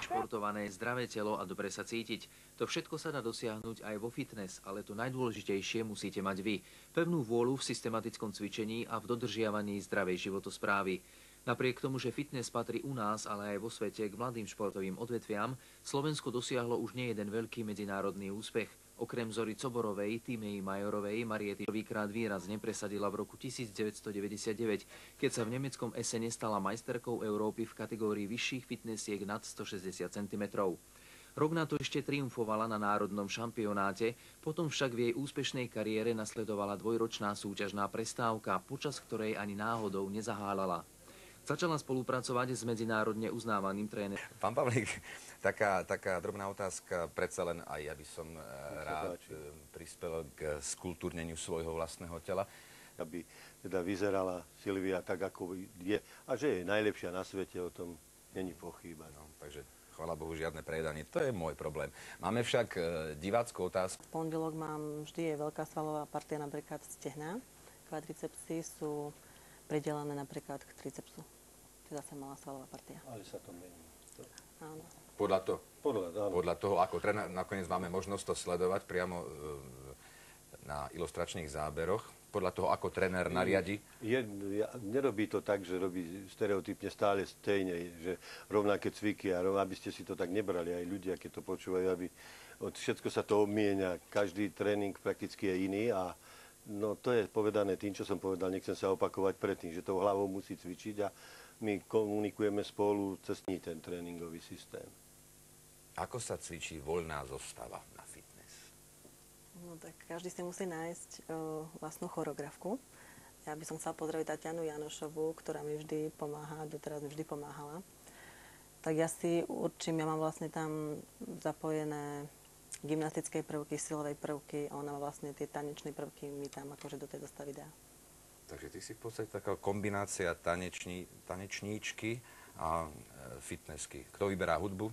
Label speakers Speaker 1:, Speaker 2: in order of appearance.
Speaker 1: našportované, zdravé telo a dobre sa cítiť. To všetko sa dá dosiahnuť aj vo fitness, ale to najdôležitejšie musíte mať vy. Pevnú vôľu v systematickom cvičení a v dodržiavaní zdravej životosprávy. Napriek tomu, že fitness patrí u nás, ale aj vo svete k mladým športovým odvetviam, Slovensko dosiahlo už nie jeden veľký medzinárodný úspech. Okrem Zory Coborovej, Timei Majorovej, Mariety prvýkrát výrazne presadila v roku 1999, keď sa v nemeckom Essene stala majsterkou Európy v kategórii vyšších fitnessiek nad 160 cm. Rok na to ešte triumfovala na národnom šampionáte, potom však v jej úspešnej kariére nasledovala dvojročná súťažná prestávka, počas ktorej ani náhodou nezahálala. Začala spolupracovať s medzinárodne uznávaným trénerom.
Speaker 2: Pán Pavlík, taká drobná otázka, predsa len aj ja by som rád prispel k skultúrneniu svojho vlastného tela.
Speaker 3: Aby teda vyzerala Silvia tak, ako je. A že je najlepšia na svete, o tom není pochýba.
Speaker 2: No, takže chvála Bohu, žiadne prejedanie. To je môj problém. Máme však divácku otázku.
Speaker 4: V pondelok mám vždy veľká svalová partia, napríklad stehna. Kvadricepsy sú pridelené napríklad k tricepsu. Teda sa malá svalová partia.
Speaker 3: Ale sa to mení.
Speaker 4: Áno.
Speaker 2: Podľa toho, ako tréner, nakoniec máme možnosť to sledovať priamo na ilustračných záberoch. Podľa toho, ako tréner nariadi.
Speaker 3: Nerobí to tak, že robí stereotypne stále stejne, že rovnaké cviky, aby ste si to tak nebrali. Aj ľudia, keď to počúvajú, aby všetko sa to obmienia. Každý tréning prakticky je iný a no, to je povedané tým, čo som povedal. Nechcem sa opakovať predtým, že tou hlavou musí cvičiť a my komunikujeme spolu cez ten tréningový systém.
Speaker 2: Ako sa cvičí voľná zostava na fitness?
Speaker 4: No tak každý si musí nájsť vlastnú choreografku. Ja by som chcela pozdraviť Tatianu Janošovú, ktorá mi vždy pomáha, doteraz mi vždy pomáhala. Tak ja si určím, ja mám vlastne tam zapojené gymnastické prvky, silové prvky a ona má vlastne tie tanečné prvky mi tam akože do tej zostavy dá.
Speaker 2: Takže ty si v podstate taká kombinácia tanečníčky a fitnessky. Kto vyberá hudbu?